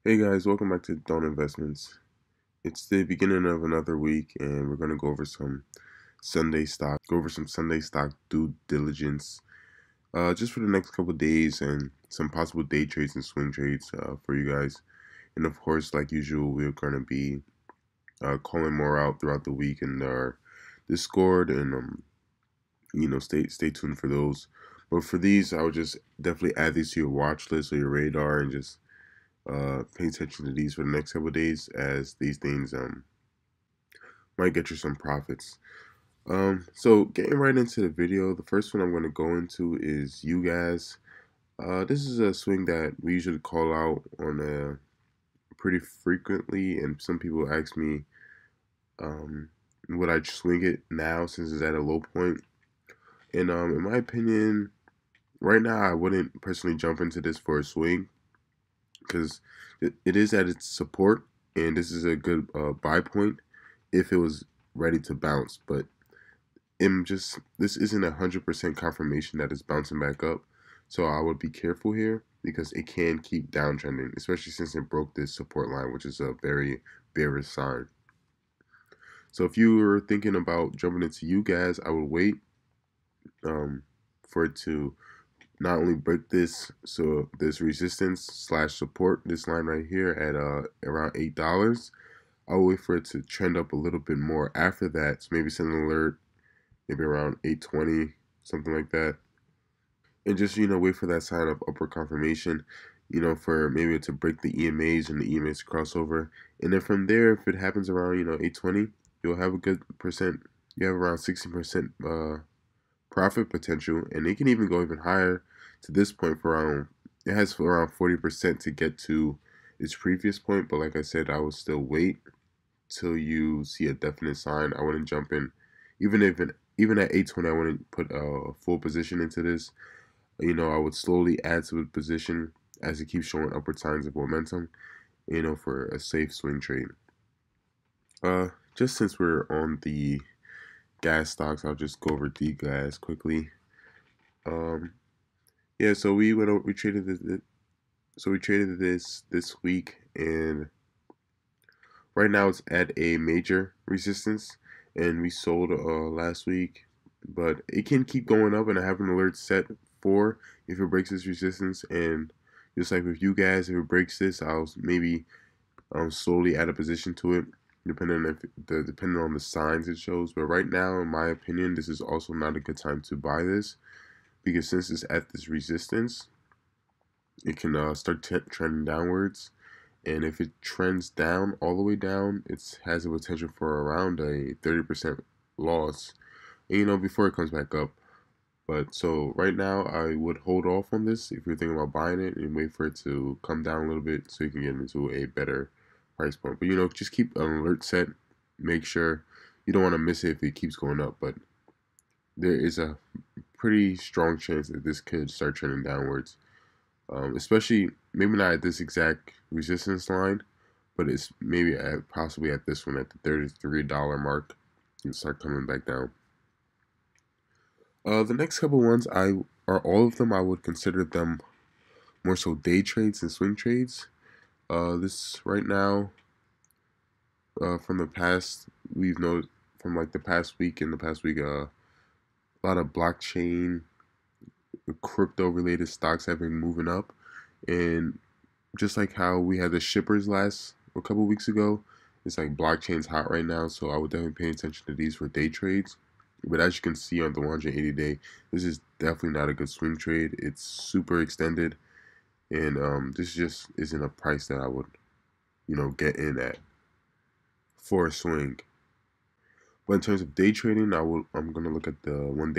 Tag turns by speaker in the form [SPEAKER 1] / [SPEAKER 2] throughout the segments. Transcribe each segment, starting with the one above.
[SPEAKER 1] Hey guys, welcome back to Dawn Investments. It's the beginning of another week, and we're gonna go over some Sunday stock due diligence, just for the next couple of days, and some possible day trades and swing trades for you guys. And of course, like usual, we're gonna be calling more out throughout the week in our Discord, and stay tuned for those. But for these, I would just definitely add these to your watch list or your radar, and just pay attention to these for the next couple of days, as these things might get you some profits. So getting right into the video, the first one I'm going to go into is you guys. This is a swing that we usually call out on pretty frequently, and some people ask me, would I swing it now since it's at a low point? And in my opinion, right now I wouldn't personally jump into this for a swing, because it is at its support, and this is a good buy point if it was ready to bounce. But this isn't 100% confirmation that it's bouncing back up, so I would be careful here because it can keep downtrending, especially since it broke this support line, which is a very bearish sign. So if you were thinking about jumping into you guys, I would wait for it to not only break this resistance slash support, this line right here at around $8. I'll wait for it to trend up a little bit more after that. So maybe send an alert, maybe around 820, something like that. And just, wait for that sign of upward confirmation, for maybe to break the EMAs and the EMAs crossover. And then from there, if it happens around, 820, you'll have a good percent. You have around 60% profit potential, and it can even go even higher to this point for around, it has around 40% to get to its previous point. But like I said, I would still wait till you see a definite sign. I wouldn't jump in, even at 820. I wouldn't put a full position into this. I would slowly add to the position as it keeps showing upward signs of momentum, for a safe swing trade. Just since we're on the gas stocks, I'll just go over the gas quickly. Yeah, so we traded this week, and right now it's at a major resistance, and we sold last week, but it can keep going up, and I have an alert set for if it breaks this resistance. And just like with you guys, if it breaks this, I'll maybe slowly add a position to it, depending on the signs it shows. But right now, in my opinion, this is also not a good time to buy this, because since it's at this resistance, it can start trending downwards. And if it trends down all the way down, it has a potential for around a 30% loss, and, before it comes back up. But so right now, I would hold off on this if you're thinking about buying it, and wait for it to come down a little bit so you can get into a better price point. But, just keep an alert set. Make sure you don't want to miss it if it keeps going up. But there is a pretty strong chance that this could start trending downwards, especially maybe not at this exact resistance line, but it's maybe possibly at this one at the $33 mark, and start coming back down. The next couple ones, all of them I would consider them more so day trades and swing trades. This right now, from the past, we've noticed from like the past week a lot of blockchain, crypto related stocks have been moving up. And just like how we had the shippers last a couple weeks ago, it's like blockchain's hot right now, so I would definitely pay attention to these for day trades. But as you can see on the 180-day, this is definitely not a good swing trade. It's super extended, and this just isn't a price that I would, get in at for a swing. But in terms of day trading, I'm gonna look at the 1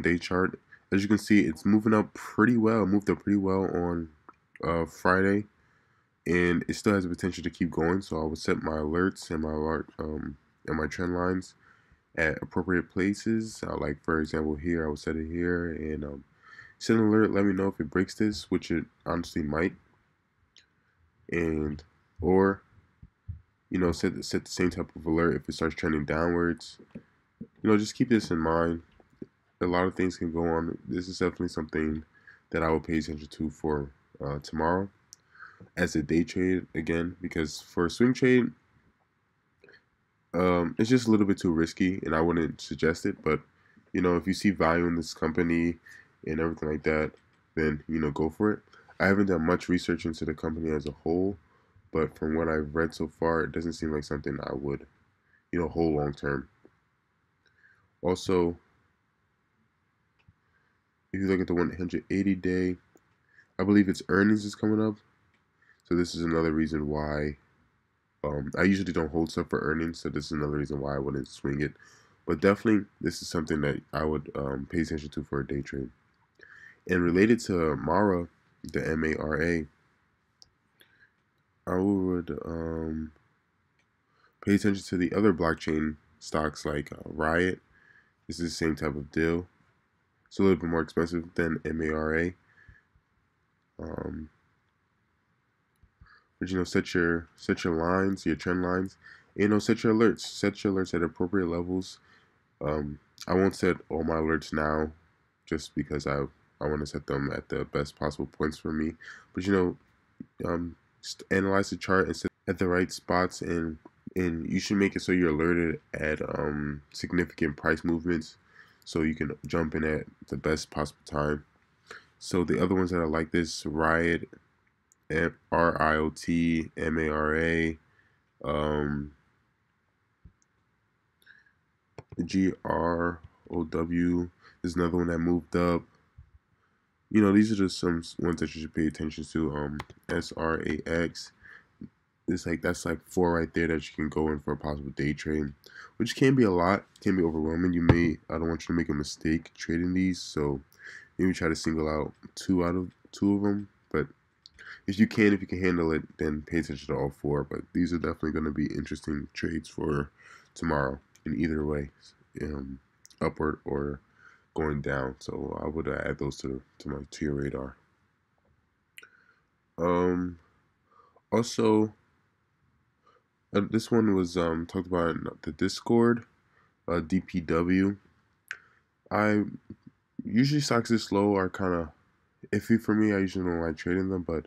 [SPEAKER 1] day chart. As you can see, it's moving up pretty well. It moved up pretty well on Friday, and it still has the potential to keep going. So I would set my alerts and my trend lines at appropriate places. Like for example, here I would set it here, and set an alert. Let me know if it breaks this, which it honestly might, and or set the same type of alert if it starts trending downwards. Just keep this in mind. A lot of things can go on. This is definitely something that I will pay attention to for tomorrow. as a day trade again, because for a swing trade, it's just a little bit too risky, and I wouldn't suggest it. But if you see value in this company and everything like that, then go for it. I haven't done much research into the company as a whole, but from what I've read so far, it doesn't seem like something I would hold long term. Also, if you look at the 180-day, I believe its earnings is coming up, so this is another reason why. I usually don't hold stuff for earnings, so this is another reason why I wouldn't swing it. But definitely, this is something that I would pay attention to for a day trade. And related to Mara, the MARA, I would pay attention to the other blockchain stocks like Riot. This is the same type of deal. It's a little bit more expensive than MARA. But set your lines, your trend lines, and set your alerts. Set your alerts at appropriate levels. I won't set all my alerts now, just because I want to set them at the best possible points for me. But analyze the chart and set at the right spots, and you should make it so you're alerted at significant price movements, so you can jump in at the best possible time. So the other ones that are like this: Riot, RIOT, MARA, GROW. There's another one that moved up. These are just some ones that you should pay attention to. SRAX. That's like 4 right there that you can go in for a possible day trade, which can be a lot, can be overwhelming. I don't want you to make a mistake trading these, so maybe try to single out two of them. But if you can handle it, then pay attention to all 4. But these are definitely going to be interesting trades for tomorrow in either way, upward or going down. So I would add those to your radar. Also, this one was talked about in the Discord. DPW. I usually stocks this low are kind of iffy for me. I usually don't like trading them, but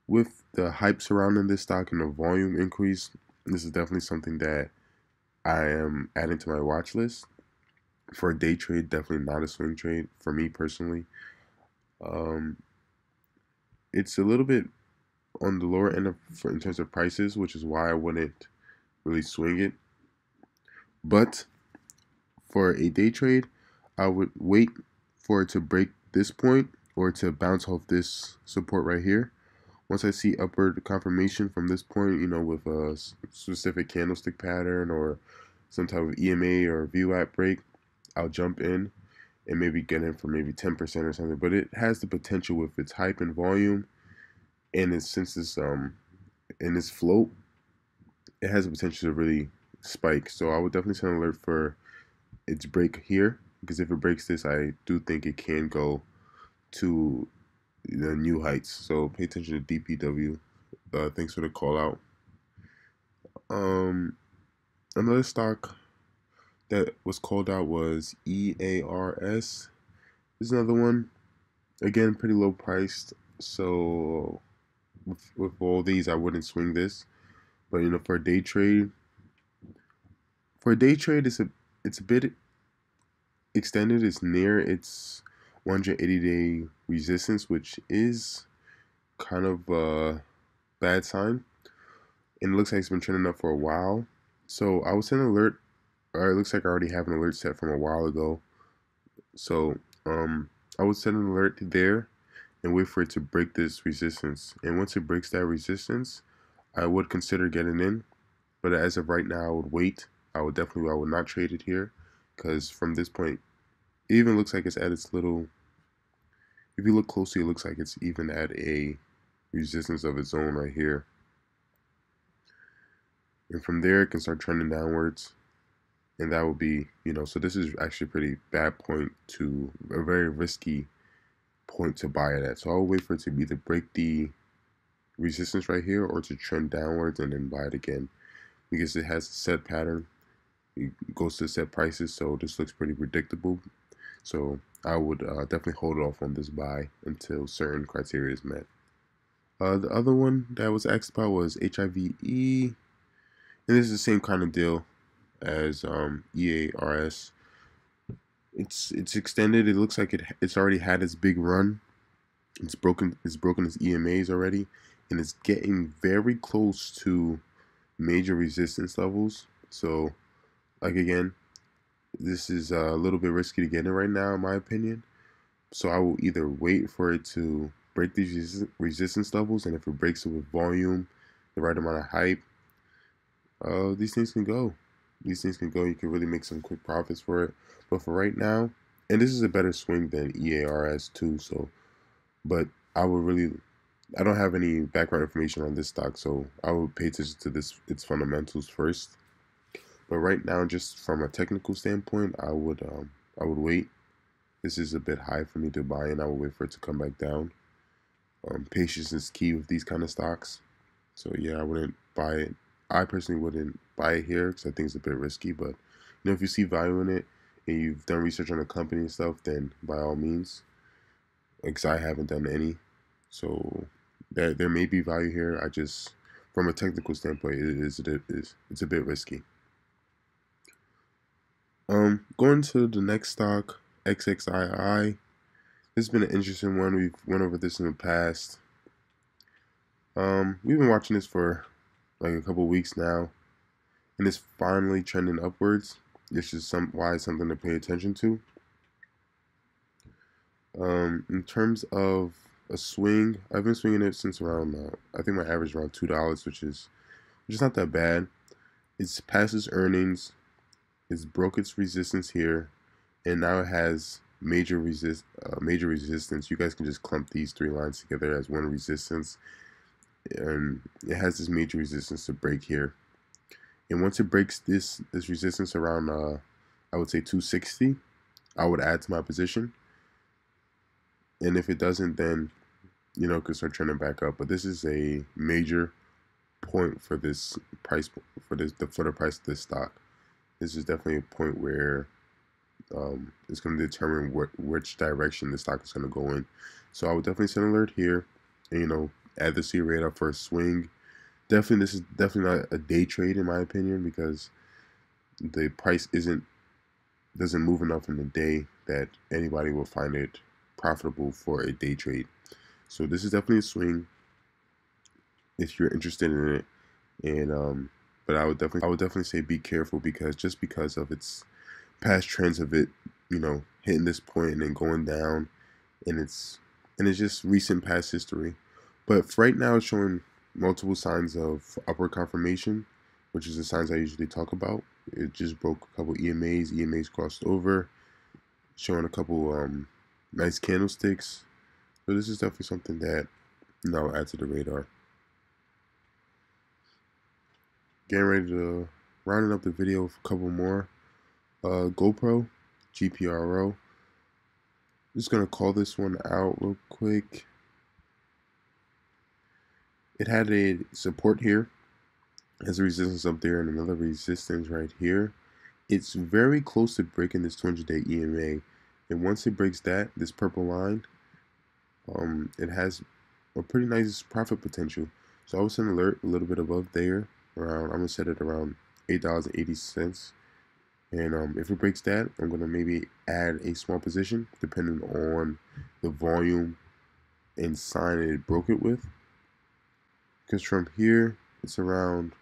[SPEAKER 1] with the hype surrounding this stock and the volume increase, this is definitely something that I am adding to my watch list for a day trade. Definitely not a swing trade for me personally. It's a little bit on the lower end in terms of prices, which is why I wouldn't really swing it. But for a day trade, I would wait for it to break this point or to bounce off this support right here. Once I see upward confirmation from this point, with a specific candlestick pattern or some type of EMA or VWAP break, I'll jump in and maybe get in for maybe 10% or something. But it has the potential with its hype and volume, and since it's in this float, it has the potential to really spike. So I would definitely send an alert for its break here, because if it breaks this, I do think it can go to the new heights. So pay attention to DPW. Thanks for the call out. Another stock that was called out was EARS. This is another one. Again, pretty low priced. So with all these, I wouldn't swing this. But for a day trade, it's a bit extended. It's near its 180-day resistance, which is kind of a bad sign. And it looks like it's been trending up for a while. So I would send an alert, or it looks like I already have an alert set from a while ago. So I would send an alert there and wait for it to break this resistance. And once it breaks that resistance, I would consider getting in. But as of right now, I would wait. I would not trade it here, because from this point, it even looks like it's at its little. If you look closely, it looks like it's even at a resistance of its own right here. And from there, it can start trending downwards. And that would be, so this is actually a pretty bad point to a very risky point to buy it at. So I'll wait for it to either break the resistance right here or to trend downwards and then buy it again, because it has a set pattern. It goes to set prices, so this looks pretty predictable. So I would definitely hold off on this buy until certain criteria is met. The other one that I was asked about was HIVE, and this is the same kind of deal as EARS. It's extended. It looks like it's already had its big run. It's broken its EMAs already, and it's getting very close to major resistance levels. So, like again, this is a little bit risky to get in right now, in my opinion. So I will either wait for it to break these resistance levels, and if it breaks it with volume, the right amount of hype, these things can go. These things can go. You can really make some quick profits for it. But for right now, and this is a better swing than EARS too. So, but I don't have any background information on this stock, so I would pay attention to its fundamentals first. But right now, just from a technical standpoint, I would wait. This is a bit high for me to buy, and I will wait for it to come back down. Patience is key with these kind of stocks. So yeah, I wouldn't buy it. I personally wouldn't buy it here because I think it's a bit risky. But if you see value in it and you've done research on the company and stuff, then by all means. Because I haven't done any, so there may be value here. I just, from a technical standpoint, it's a bit risky. Going to the next stock, XXII. This has been an interesting one. We've went over this in the past. We've been watching this for like a couple weeks now, and it's finally trending upwards. This is something to pay attention to. In terms of a swing, I've been swinging it since around, I think my average is around $2, which is not that bad. It's past its earnings. It's broke its resistance here, and now it has major resistance. You guys can just clump these three lines together as one resistance, and it has this major resistance to break here. And once it breaks this resistance around, I would say 260, I would add to my position. And if it doesn't, then it could start trending back up. But this is a major point for this price, for the price of this stock. This is definitely a point where it's going to determine which direction the stock is going to go in. So I would definitely set an alert here, and add the C radar for a swing. This is definitely not a day trade in my opinion, because the price doesn't move enough in the day that anybody will find it profitable for a day trade. So this is definitely a swing if you're interested in it. And but I would definitely say be careful, because of its past trends of it, hitting this point and then going down, and it's just recent past history. But for right now, it's showing multiple signs of upward confirmation, which is the signs I usually talk about. It just broke a couple EMAs crossed over, showing a couple nice candlesticks. So this is definitely something that I'll add to the radar. Getting ready to rounding up the video with a couple more. GoPro, GPRO. Just gonna call this one out real quick. It had a support here, has a resistance up there, and another resistance right here. It's very close to breaking this 200-day EMA. And once it breaks this purple line, it has a pretty nice profit potential. So I would set an alert a little bit above there. I'm gonna set it around $8.80. And if it breaks that, I'm gonna maybe add a small position depending on the volume and sign it broke it with. Because from here, it's around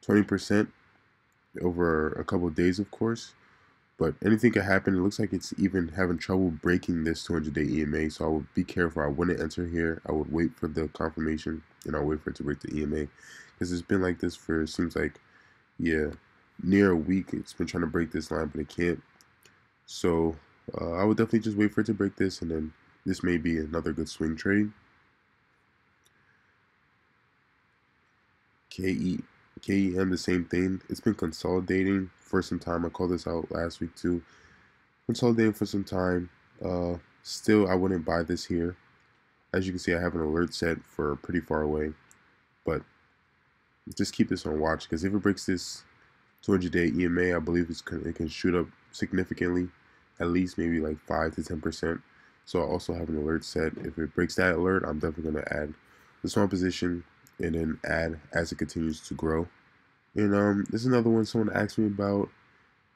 [SPEAKER 1] 20% over a couple of days, of course. But anything could happen. It looks like it's even having trouble breaking this 200-day EMA. So I would be careful. I wouldn't enter here. I would wait for the confirmation, and I'll wait for it to break the EMA. Because it's been like this for, it seems like, near a week. It's been trying to break this line, but it can't. So I would definitely just wait for it to break this, and then this may be another good swing trade. KEM, the same thing. It's been consolidating for some time. I called this out last week too. Consolidating for some time. Still, I wouldn't buy this here. As you can see, I have an alert set for pretty far away. But just keep this on watch, because if it breaks this 200-day EMA, I believe it can shoot up significantly, at least maybe like 5 to 10%. So I also have an alert set. If it breaks that alert, I'm definitely going to add a small position and then add as it continues to grow. And there's another one someone asked me about,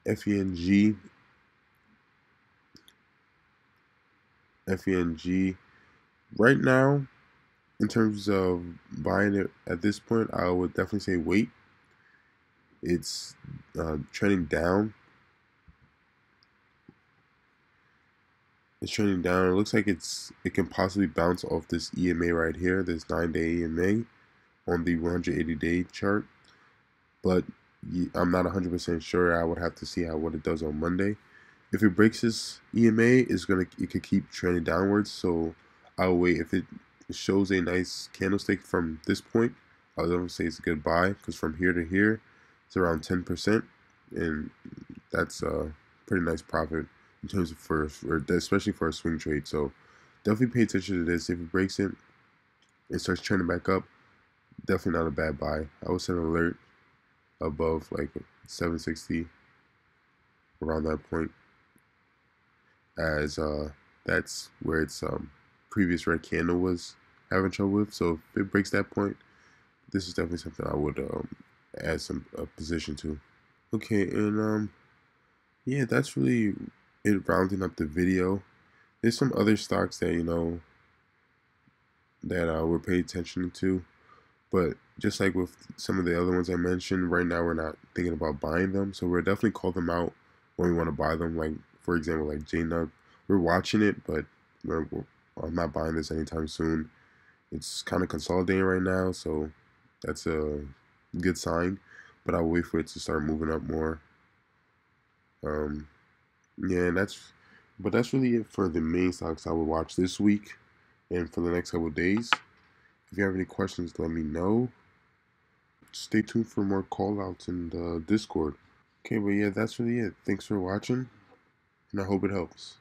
[SPEAKER 1] FENG. FENG. Right now, in terms of buying it at this point, I would definitely say wait. It's trending down. It's trending down. It looks like it can possibly bounce off this EMA right here, this 9-day EMA on the 180-day chart. But I'm not 100% sure. I would have to see what it does on Monday. If it breaks this EMA, it could keep trending downwards. So I'll wait. If it shows a nice candlestick from this point, I would definitely say it's a good buy, because from here to here, it's around 10%, and that's a pretty nice profit in terms of especially for a swing trade. So definitely pay attention to this. If it breaks it starts trending back up, definitely not a bad buy. I would set an alert above like 760, around that point, as that's where its previous red candle was having trouble with. So if it breaks that point, this is definitely something I would add some position to. Okay, and yeah, that's really it, rounding up the video. There's some other stocks that that we're paying attention to, but just like with some of the other ones I mentioned, right now we're not thinking about buying them. So we'll definitely call them out when we want to buy them. Like, for example, like JNUG, we're watching it, but I'm not buying this anytime soon. It's kind of consolidating right now, so that's a good sign. But I'll wait for it to start moving up more. Yeah, and that's really it for the main stocks I would watch this week and for the next couple of days. If you have any questions, let me know. Stay tuned for more call outs in the Discord. Okay, but yeah, that's really it. Thanks for watching, and I hope it helps.